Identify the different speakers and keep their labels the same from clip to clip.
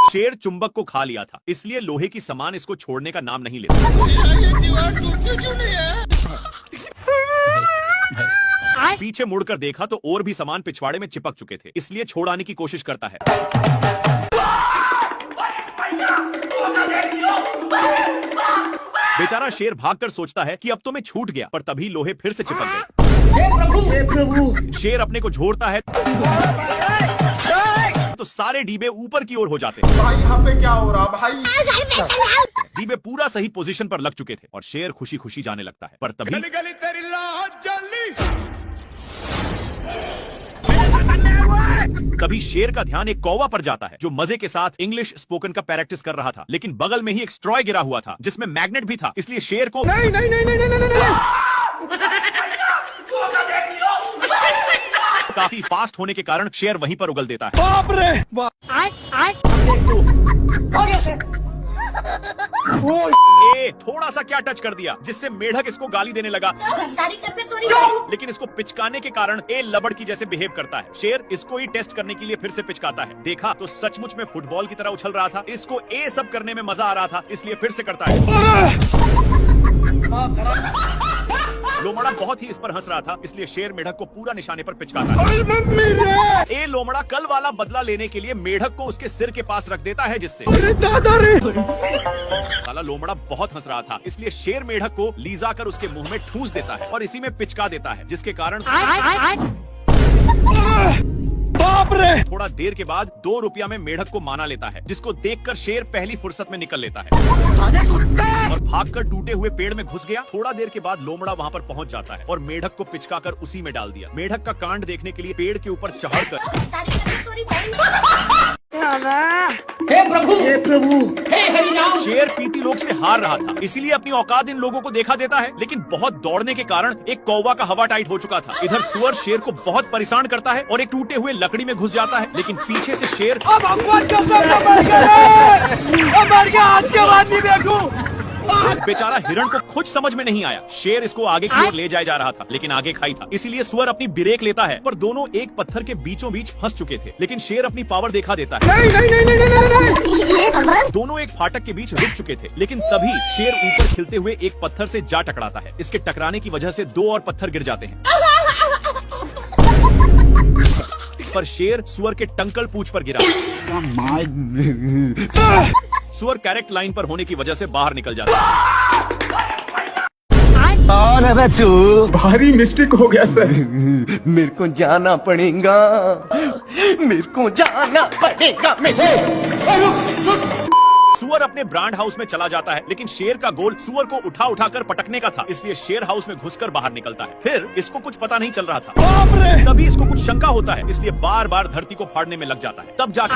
Speaker 1: शेर चुंबक को खा लिया था, इसलिए लोहे की सामान इसको छोड़ने का नाम नहीं लेता। पीछे मुड़कर देखा तो और भी सामान पिछवाड़े में चिपक चुके थे, इसलिए छोड़ाने की कोशिश करता है। बेचारा शेर भागकर सोचता है कि अब तो मैं छूट गया, पर तभी लोहे फिर से चिपक गए।
Speaker 2: हे प्रभु!
Speaker 1: शेर अपने को झोरता है तो सारे डीबे ऊपर की ओर हो जाते हैं।
Speaker 2: भाई यहाँ पे क्या हो रहा भाई?
Speaker 1: डीबे पूरा सही पोजीशन पर लग चुके थे और शेर खुशी खुशी जाने लगता है, पर तभी शेर का ध्यान एक कौवा पर जाता है जो मजे के साथ इंग्लिश स्पोकन का प्रैक्टिस कर रहा था, लेकिन बगल में ही एक स्ट्रॉय गिरा हुआ था जिसमें मैग्नेट भी था, इसलिए शेर को काफी फास्ट होने के कारण शेर वहीं पर उगल देता है।
Speaker 2: बाप रे बाप!
Speaker 1: थोड़ा सा क्या टच कर दिया जिससे मेढक इसको गाली देने लगा, लेकिन इसको पिचकाने के कारण ए लबड़ की जैसे बिहेव करता है। शेर इसको ही टेस्ट करने के लिए फिर से पिचकाता है। देखा तो सचमुच में फुटबॉल की तरह उछल रहा था। इसको ए सब करने में मजा आ रहा था, इसलिए फिर से करता है। लोमड़ा बहुत ही इस पर हंस रहा था, इसलिए शेर मेढक को पूरा निशाने पर पिचकाता है। ए लोमड़ा कल वाला बदला लेने के लिए मेढक को उसके सिर के पास रख देता है, जिससे साला लोमड़ा बहुत हंस रहा था, इसलिए शेर मेढक को लीजा कर उसके मुंह में ठूस देता है और इसी में पिचका देता है, जिसके कारण
Speaker 2: बाप रे!
Speaker 1: थोड़ा देर के बाद 2 रुपया में मेढक को माना लेता है, जिसको देखकर शेर पहली फुर्सत में निकल लेता है और भागकर टूटे हुए पेड़ में घुस गया। थोड़ा देर के बाद लोमड़ा वहां पर पहुंच जाता है और मेढक को पिचकाकर उसी में डाल दिया। मेढक का कांड देखने के लिए पेड़ के ऊपर चढ़कर
Speaker 2: हे प्रभु! हे प्रभु! हे हरिनाम!
Speaker 1: शेर पीती लोग से हार रहा था, इसीलिए अपनी औकात इन लोगों को देखा देता है, लेकिन बहुत दौड़ने के कारण एक कौवा का हवा टाइट हो चुका था। इधर सुअर शेर को बहुत परेशान करता है और एक टूटे हुए लकड़ी में घुस जाता है, लेकिन पीछे से शेर
Speaker 2: आज के बाद नहीं देखूं।
Speaker 1: बेचारा हिरण को कुछ समझ में नहीं आया। शेर इसको आगे की ओर ले जाया जा रहा था, लेकिन आगे खाई था, इसीलिए सुअर अपनी ब्रेक लेता है, पर दोनों एक पत्थर के बीचों बीच फंस चुके थे। लेकिन शेर अपनी पावर दिखा देता है। दोनों एक फाटक के बीच रुक चुके थे, लेकिन तभी शेर ऊपर खिलते हुए एक पत्थर से जा टकराता है। इसके टकराने की वजह से 2 और पत्थर गिर जाते हैं, पर शेर सुअर के टंकल पूंछ पर गिरा। सुअर करेक्ट लाइन पर होने की वजह से बाहर निकल जाता है।
Speaker 3: कौन है तू?
Speaker 2: भारी मिस्टेक हो गया सर।
Speaker 3: मेरे को जाना पड़ेगा, मेरे को जाना पड़ेगा।
Speaker 1: सुअर अपने ब्रांड हाउस में चला जाता है, लेकिन शेर का गोल सुअर को उठा उठाकर पटकने का था, इसलिए शेर हाउस में घुसकर बाहर निकलता है। फिर इसको कुछ पता नहीं चल रहा था, तभी इसको कुछ शंका होता है, इसलिए बार बार धरती को फाड़ने में लग जाता है। तब जाकर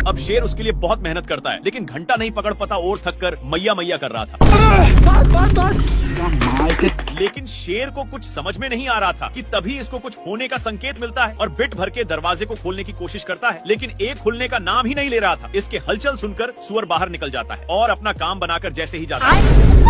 Speaker 1: अब शेर उसके लिए बहुत मेहनत करता है, लेकिन घंटा नहीं पकड़ पाता और थक कर मैया मैया कर रहा था। लेकिन शेर को कुछ समझ में नहीं आ रहा था कि तभी इसको कुछ होने का संकेत मिलता है और बिट भर के दरवाजे को खोलने की कोशिश करता है, लेकिन एक खुलने का नाम ही नहीं ले रहा था। इसके हलचल सुनकर सुअर बाहर निकल जाता है और अपना काम बनाकर जैसे ही जाता है।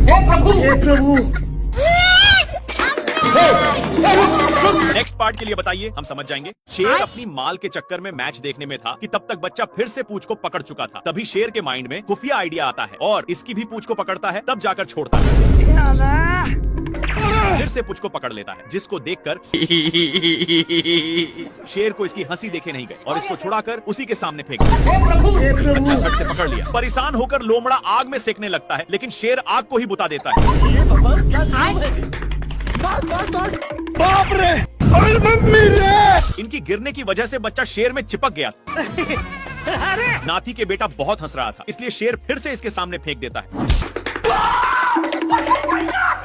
Speaker 2: हे प्रभु! हे प्रभु!
Speaker 1: नेक्स्ट पार्ट के लिए बताइए, हम समझ जाएंगे। शेर अपनी माल के चक्कर में मैच देखने में था कि तब तक बच्चा फिर से पूंछ को पकड़ चुका था। तभी शेर के माइंड में खुफिया आइडिया आता है और इसकी भी पूंछ को पकड़ता है, तब जाकर छोड़ता है। फिर से पूंछ को पकड़ लेता है, जिसको देखकर शेर को इसकी हंसी देखे नहीं गए और इसको छुड़ाकर उसी के सामने फेंक दिया। बच्चा झट से पकड़ लिया। परेशान होकर लोमड़ा आग में सेकने लगता है, लेकिन शेर आग को ही बुता देता है।
Speaker 2: बाप रे!
Speaker 1: इनकी गिरने की वजह से बच्चा शेर में चिपक गया था। नाती के बेटा बहुत हंस रहा था, इसलिए शेर फिर से इसके सामने फेंक देता है,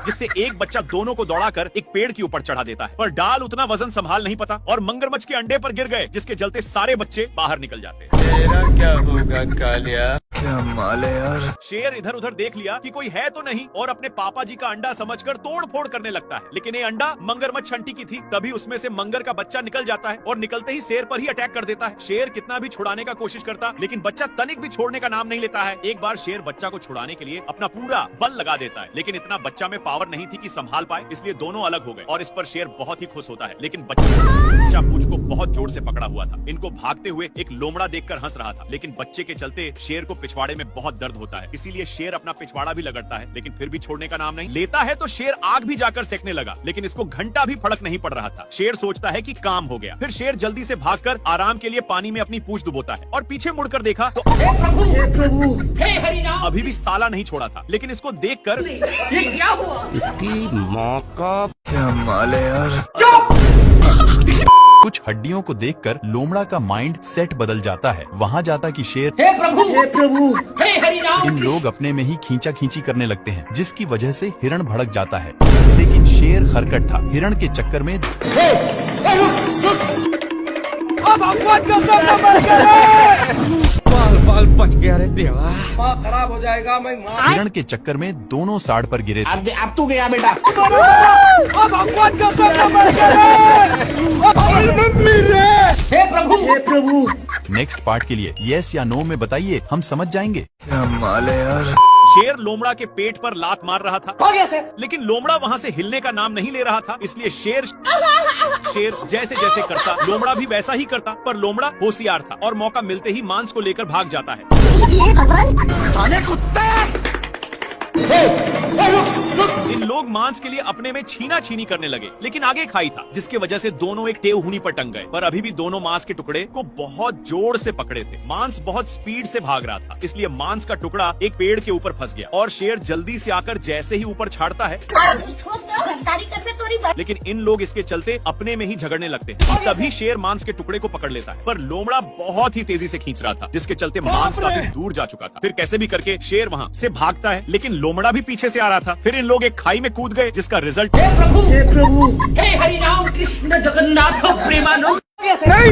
Speaker 1: जिससे एक बच्चा दोनों को दौड़ाकर एक पेड़ के ऊपर चढ़ा देता है, पर डाल उतना वजन संभाल नहीं पाता और मगरमच्छ के अंडे पर गिर गए, जिसके चलते सारे बच्चे बाहर निकल जाते हैं।
Speaker 3: तेरा क्या होगा कालिया? क्या माल है यार।
Speaker 1: शेर इधर उधर देख लिया कि कोई है तो नहीं और अपने पापा जी का अंडा समझकर तोड़ फोड़ करने लगता है, लेकिन ये अंडा मगरमच्छ छंटी की थी। तभी उसमें से मंगर का बच्चा निकल जाता है और निकलते ही शेर पर ही अटैक कर देता है। शेर कितना भी छुड़ाने का कोशिश करता, लेकिन बच्चा तनिक भी छोड़ने का नाम नहीं लेता है। एक बार शेर बच्चा को छुड़ाने के लिए अपना पूरा बल लगा देता है, लेकिन इतना बच्चा में पावर नहीं थी कि संभाल पाए, इसलिए दोनों अलग हो गए और इस पर शेर बहुत ही खुश होता है। लेकिन बच्चा पूंछ को बहुत जोर से पकड़ा हुआ था। इनको भागते हुए एक लोमड़ा देखकर हंस रहा था, लेकिन बच्चे के चलते शेर को पिछवाड़े में बहुत दर्द होता है। इसीलिए शेर अपना पिछवाड़ा भी लगड़ता है, लेकिन फिर भी छोड़ने का नाम नहीं लेता है। तो शेर आग भी जाकर सेकने लगा, लेकिन इसको घंटा भी फर्क नहीं पड़ रहा था। शेर सोचता है कि काम हो गया। फिर शेर जल्दी से भागकर आराम के लिए पानी में अपनी पूंछ डुबोता है और पीछे मुड़कर देखा तो
Speaker 2: हे प्रभु हे हरि नाम।
Speaker 1: अभी भी साला नहीं छोड़ा था, लेकिन इसको देखकर
Speaker 2: ये क्या हुआ?
Speaker 3: इसकी माँ का क्या माल है यार।
Speaker 4: कुछ हड्डियों को देखकर लोमड़ा का माइंड सेट बदल जाता है। वहाँ जाता कि शेर
Speaker 2: हे प्रभु हे हरि नाम।
Speaker 4: इन लोग अपने में ही खींचा खींची करने लगते हैं, जिसकी वजह से हिरण भड़क जाता है। लेकिन शेर खरकट था। हिरण के चक्कर में
Speaker 2: अब भगवान का सब मर गए। बाल बच गया रे देवा। माँ खराब हो जाएगा। मैं माँ
Speaker 4: हिरण के चक्कर में दोनों साड़ पर गिरे थे।
Speaker 2: अब तू गया बेटा। अब भगवान का सब मर गए। हे प्रभु
Speaker 4: नेक्स्ट पार्ट के लिए यस या नो में बताइए, हम समझ जाएंगे।
Speaker 3: क्या माल है यार।
Speaker 1: शेर लोमड़ा के पेट पर लात मार रहा था, लेकिन लोमड़ा वहाँ से हिलने का नाम नहीं ले रहा था। इसलिए शेर जैसे जैसे करता, लोमड़ा भी वैसा ही करता। पर लोमड़ा होशियार था और मौका मिलते ही मांस को लेकर भाग जाता है। इन लोग मांस के लिए अपने में छीना छीनी करने लगे, लेकिन आगे खाई था, जिसके वजह से दोनों एक टेहूनी पर टंग गए। पर अभी भी दोनों मांस के टुकड़े को बहुत जोर से पकड़े थे। मांस बहुत स्पीड से भाग रहा था, इसलिए मांस का टुकड़ा एक पेड़ के ऊपर फंस गया और शेर जल्दी से आकर जैसे ही ऊपर छाड़ता है, लेकिन इन लोग इसके चलते अपने में ही झगड़ने लगते हैं। तभी शेर मांस के टुकड़े को पकड़ लेता है, पर लोमड़ा बहुत ही तेजी से खींच रहा था, जिसके चलते मांस काफी दूर जा चुका था। फिर कैसे भी करके शेर वहाँ से भागता है, लेकिन लोमड़ा भी पीछे से आ रहा था। फिर इन लोग एक खाई में कूद गए, जिसका रिजल्ट
Speaker 2: हे प्रभु हे हरि नाम कृष्ण जगन्नाथ प्रेमानंद। नहीं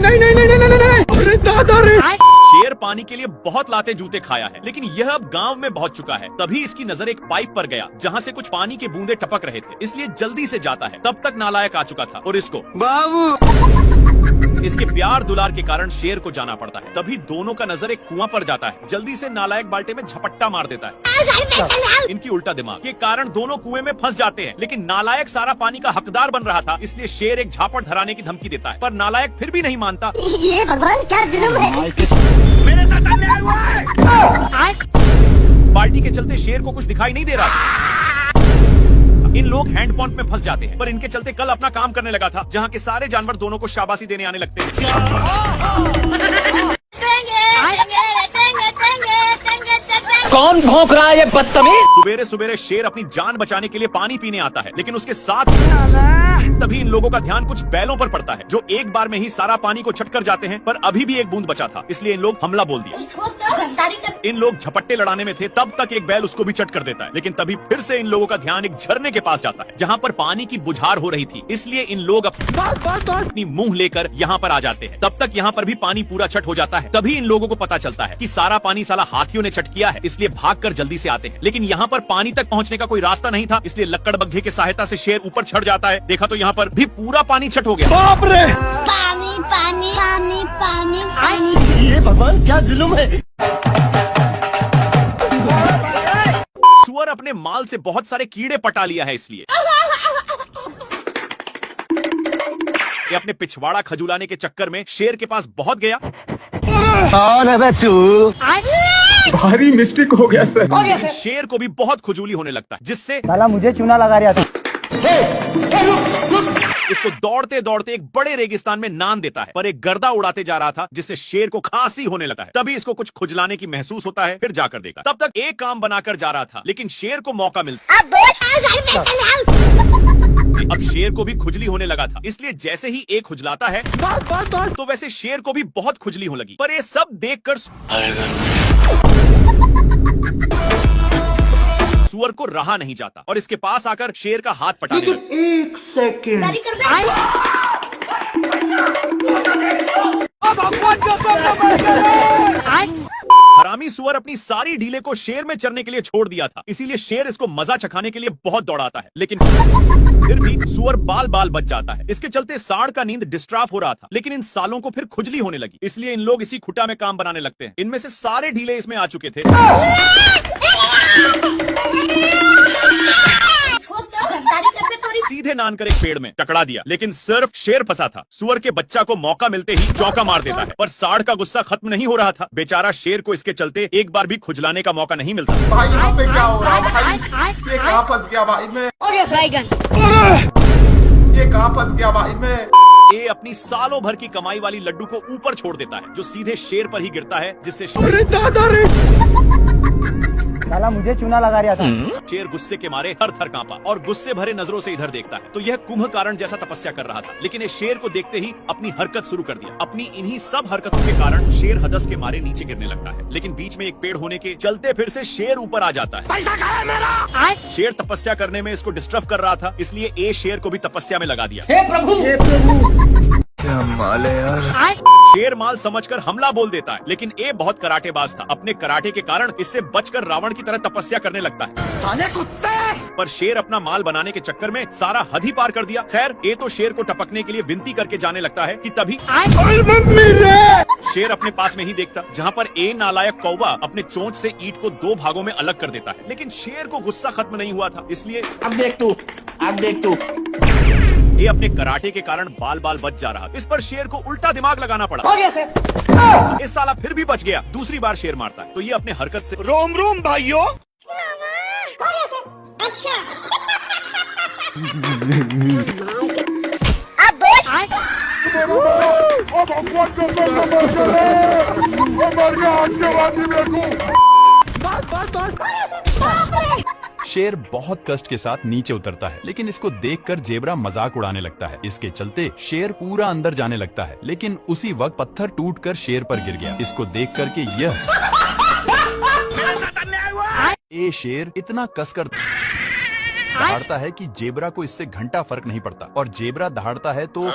Speaker 2: अरे दादा रे।
Speaker 1: शेर पानी के लिए बहुत लाते जूते खाया है, लेकिन यह अब गांव में पहुंच चुका है। तभी इसकी नजर एक पाइप पर गया, जहां से कुछ पानी के बूंदे टपक रहे थे, इसलिए जल्दी से जाता है। तब तक नालायक आ चुका था और इसको इसके प्यार दुलार के कारण शेर को जाना पड़ता है। तभी दोनों का नजर एक कुआं पर जाता है। जल्दी से नालायक बाल्टे में झपट्टा मार देता है। इनकी उल्टा दिमाग के कारण दोनों कुएं में फंस जाते हैं, लेकिन नालायक सारा पानी का हकदार बन रहा था, इसलिए शेर एक झापट धराने की धमकी देता है। पर नालायक फिर भी नहीं मानता।
Speaker 5: ये भगवान क्या जुल्म है।
Speaker 1: मेरे साथ अन्याय हुआ है। बाल्टी के चलते शेर को कुछ दिखाई नहीं दे रहा था। इन लोग हैंड पंप में फंस जाते हैं, पर इनके चलते कल अपना काम करने लगा था, जहाँ के सारे जानवर दोनों को शाबाशी देने आने लगते हैं।
Speaker 2: कौन भौंक रहा है ये बदतमीज?
Speaker 1: सुबेरे सुबेरे शेर अपनी जान बचाने के लिए पानी पीने आता है, लेकिन उसके साथ तभी इन लोगों का ध्यान कुछ बैलों पर पड़ता है, जो एक बार में ही सारा पानी को छट कर जाते हैं। पर अभी भी एक बूंद बचा था, इसलिए इन लोग हमला बोल दिया। इन लोग झपट्टे लड़ाने में थे, तब तक एक बैल उसको भी चट कर देता है, लेकिन तभी फिर से इन लोगों का ध्यान एक झरने के पास जाता है, जहाँ पर पानी की बुझार हो रही थी। इसलिए इन लोग अपनी मुंह लेकर यहाँ पर आ जाते हैं। तब तक यहाँ पर भी पानी पूरा छट हो जाता है। तभी इन लोगों को पता चलता है कि सारा पानी साला हाथियों ने चट किया है, इसलिए भागकर जल्दी से आते हैं। लेकिन यहाँ पर पानी तक पहुँचने का कोई रास्ता नहीं था, इसलिए लक्कड़ बग्घे की सहायता से शेर ऊपर चढ़ जाता है। देखा तो यहाँ पर भी पूरा पानी छट हो गया।
Speaker 2: बाप रे।
Speaker 5: पानी पानी पानी पानी पानी।
Speaker 3: ये भगवान क्या जुल्म है।
Speaker 1: सुअर अपने माल से बहुत सारे कीड़े पटा लिया है, इसलिए ये अपने पिछवाड़ा खजुलाने के चक्कर में शेर के पास बहुत गया।
Speaker 3: कौन है बे तू।
Speaker 2: भारी मिस्टेक हो गया सर।
Speaker 1: शेर को भी बहुत खुजूली होने लगता है, जिससे
Speaker 6: साला मुझे चूना लगा रहा था।
Speaker 1: इसको दौड़ते दौड़ते एक बड़े रेगिस्तान में नान देता है, पर एक गर्दा उड़ाते जा रहा था, जिससे शेर को खांसी होने लगा है। तभी इसको कुछ खुजलाने की महसूस होता है, फिर जाकर देखा। तब तक एक काम बनाकर जा रहा था, लेकिन शेर को मौका मिलता। अब शेर को भी खुजली होने लगा था, इसलिए जैसे ही एक खुजलाता है तो वैसे शेर को भी बहुत खुजली होने लगी। पर ये सब देखकर सुअर को रहा नहीं जाता और इसके पास आकर शेर का हाथ पटाने लगा।
Speaker 3: एक सेकंड।
Speaker 1: हरामी तभी सुअर अपनी सारी ढीले को शेर में चरने के लिए छोड़ दिया था, इसीलिए शेर इसको मजा चखाने के लिए बहुत दौड़ाता है, लेकिन फिर भी सुअर बाल बाल बच जाता है। इसके चलते सांड का नींद डिस्टर्ब हो रहा था, लेकिन इन सालों को फिर खुजली होने लगी, इसलिए इन लोग इसी खुटा में काम बनाने लगते हैं। इनमें से सारे ढीले इसमें आ चुके थे। सीधे नान कर एक पेड़ में टकरा दिया, लेकिन सिर्फ शेर फंसा था। सुअर के बच्चा को मौका मिलते ही चौका मार देता है, पर सांड का गुस्सा खत्म नहीं हो रहा था। बेचारा शेर को इसके चलते एक बार भी खुजलाने का मौका नहीं मिलता।
Speaker 6: भाई यहाँ पे क्या हो रहा है भाई? ये कहाँ फंस गया भाई मैं? ये कहाँ फंस गया भाई मैं?
Speaker 1: ये अपनी सालों भर की कमाई वाली लड्डू को ऊपर छोड़ देता है, जो सीधे शेर पर ही गिरता है, जिससे
Speaker 7: साला मुझे चूना लगा रहा था।
Speaker 1: शेर गुस्से के मारे थर थर कांपा और गुस्से भरे नजरों से इधर देखता है। तो यह कुंभकर्ण जैसा तपस्या कर रहा था, लेकिन ये शेर को देखते ही अपनी हरकत शुरू कर दिया। अपनी इन्हीं सब हरकतों के कारण शेर हदस के मारे नीचे गिरने लगता है, लेकिन बीच में एक पेड़ होने के चलते फिर से शेर ऊपर आ जाता है। पैसा कहाँ है मेरा? शेर तपस्या करने में इसको डिस्टर्ब कर रहा था, इसलिए ए शेर को भी तपस्या में लगा दिया।
Speaker 2: हे प्रभु
Speaker 3: क्या माल है यार।
Speaker 1: शेर माल समझकर हमला बोल देता है, लेकिन ए बहुत कराटेबाज था। अपने कराटे के कारण इससे बचकर रावण की तरह तपस्या करने लगता है।
Speaker 6: साले कुत्ते!
Speaker 1: पर शेर अपना माल बनाने के चक्कर में सारा हद ही पार कर दिया। खैर ए तो शेर को टपकने के लिए विनती करके जाने लगता है कि तभी शेर अपने पास में ही देखता, जहाँ पर ए नालायक कौवा अपने चोंच से ईंट को 2 भागों में अलग कर देता है। लेकिन शेर को गुस्सा खत्म नहीं हुआ था, इसलिए
Speaker 2: अब देख तू
Speaker 1: ये अपने कराटे के कारण बाल बाल बच जा रहा। इस पर शेर को उल्टा दिमाग लगाना पड़ा। इस साला फिर भी बच गया। दूसरी बार शेर मारता है तो ये अपने हरकत से रोम रोम भाइयों।
Speaker 5: अच्छा
Speaker 4: शेर बहुत कष्ट के साथ नीचे उतरता है, लेकिन इसको देखकर जेब्रा मजाक उड़ाने लगता है। इसके चलते शेर पूरा अंदर जाने लगता है, लेकिन उसी वक्त पत्थर टूटकर शेर पर गिर गया। इसको देख करके यह ए शेर इतना कसकर दहाड़ता है कि जेब्रा को इससे घंटा फर्क नहीं पड़ता, और जेब्रा दहाड़ता है तो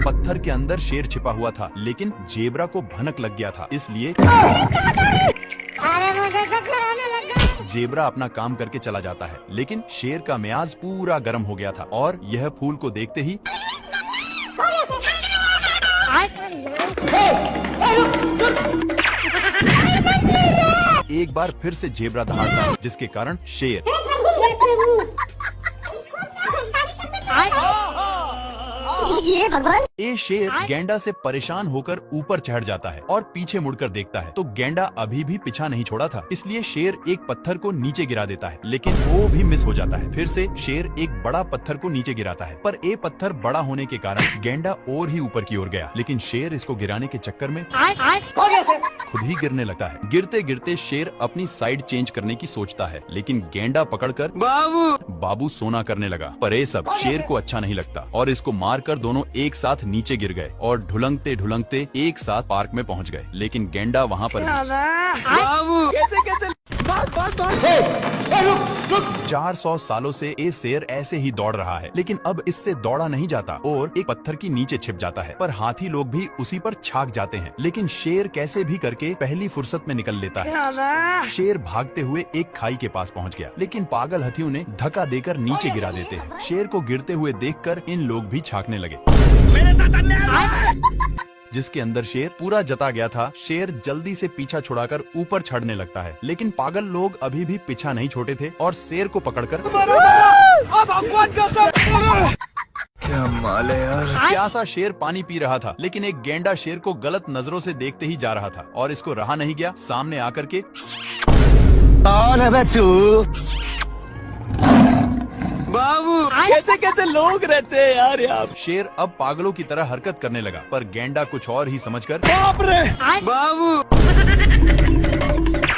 Speaker 4: पत्थर के अंदर शेर छिपा हुआ था, लेकिन जेब्रा को भनक लग गया था, इसलिए जेब्रा अपना काम करके चला जाता है। लेकिन शेर का मियाज पूरा गर्म हो गया था और यह फूल को देखते ही एक बार फिर से जेब्रा दहाड़ता है, जिसके कारण शेर
Speaker 5: ये भगवान।
Speaker 4: ए शेर गेंडा से परेशान होकर ऊपर चढ़ जाता है और पीछे मुड़कर देखता है तो गेंडा अभी भी पीछा नहीं छोड़ा था, इसलिए शेर एक पत्थर को नीचे गिरा देता है, लेकिन वो भी मिस हो जाता है। फिर से शेर एक बड़ा पत्थर को नीचे गिराता है, पर ए पत्थर बड़ा होने के कारण गेंडा और ही ऊपर की ओर गया, लेकिन शेर इसको गिराने के चक्कर में खुद ही गिरने लगता है। गिरते गिरते शेर अपनी साइड चेंज करने की सोचता है, लेकिन गेंडा पकड़कर बाबू सोना करने लगा। पर ये सब शेर को अच्छा नहीं लगता और इसको मारकर दोनों एक साथ नीचे गिर गए और ढुलंगते ढुलंगते एक साथ पार्क में पहुंच गए। लेकिन गेंडा वहां पर 400 सालों से ये शेर ऐसे ही दौड़ रहा है, लेकिन अब इससे दौड़ा नहीं जाता और एक पत्थर की नीचे छिप जाता है। पर हाथी लोग भी उसी पर छाक जाते हैं, लेकिन शेर कैसे भी करके पहली फुर्सत में निकल लेता है। शेर भागते हुए एक खाई के पास पहुंच गया, लेकिन पागल हाथियों ने धक्का देकर नीचे गिरा देते हैं। शेर को गिरते हुए देखकर इन लोग भी छाकने लगे, जिसके अंदर शेर पूरा जता गया था। शेर जल्दी से पीछा छुड़ाकर ऊपर चढ़ने लगता है, लेकिन पागल लोग अभी भी पीछा नहीं छोड़े थे और शेर को पकड़कर
Speaker 3: क्या माल है यार।
Speaker 4: प्यासा शेर पानी पी रहा था, लेकिन एक गेंडा शेर को गलत नजरों से देखते ही जा रहा था और इसको रहा नहीं गया। सामने आकर के
Speaker 3: कौन है बे तू?
Speaker 2: कैसे कैसे लोग रहते हैं यार यहाँ।
Speaker 4: शेर अब पागलों की तरह हरकत करने लगा, पर गेंडा कुछ और ही समझकर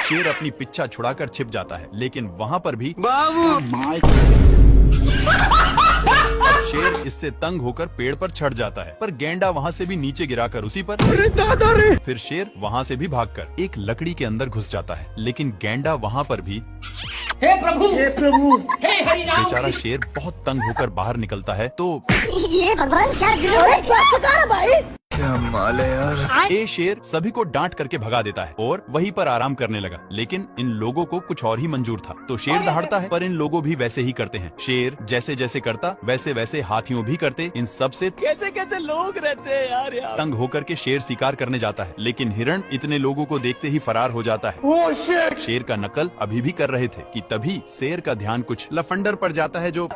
Speaker 4: शेर अपनी पिच्छा छुड़ाकर छिप जाता है, लेकिन वहाँ पर भी अब शेर इससे तंग होकर पेड़ पर चढ़ जाता है, पर गेंडा वहाँ से भी नीचे गिराकर उसी पर फिर शेर वहाँ से भी भागकर एक लकड़ी के अंदर घुस जाता है, लेकिन गेंडा वहाँ पर भी
Speaker 2: हे प्रभु, हे प्रभु, हे हरि राम।
Speaker 4: बेचारा शेर बहुत तंग होकर बाहर निकलता है तो
Speaker 5: ये भगवान शायद भाई।
Speaker 4: ए शेर सभी को डांट करके भगा देता है और वहीं पर आराम करने लगा। लेकिन इन लोगों को कुछ और ही मंजूर था, तो शेर दहाड़ता है पर इन लोगों भी वैसे ही करते हैं। शेर जैसे जैसे करता वैसे वैसे हाथियों भी करते। इन सब से कैसे कैसे लोग रहते हैं यार। तंग होकर के शेर शिकार करने जाता है, लेकिन हिरण इतने लोगों को देखते ही फरार हो जाता है। शेर का नकल अभी भी कर रहे थे कि तभी शेर का ध्यान कुछ लफंडर पर जाता है जो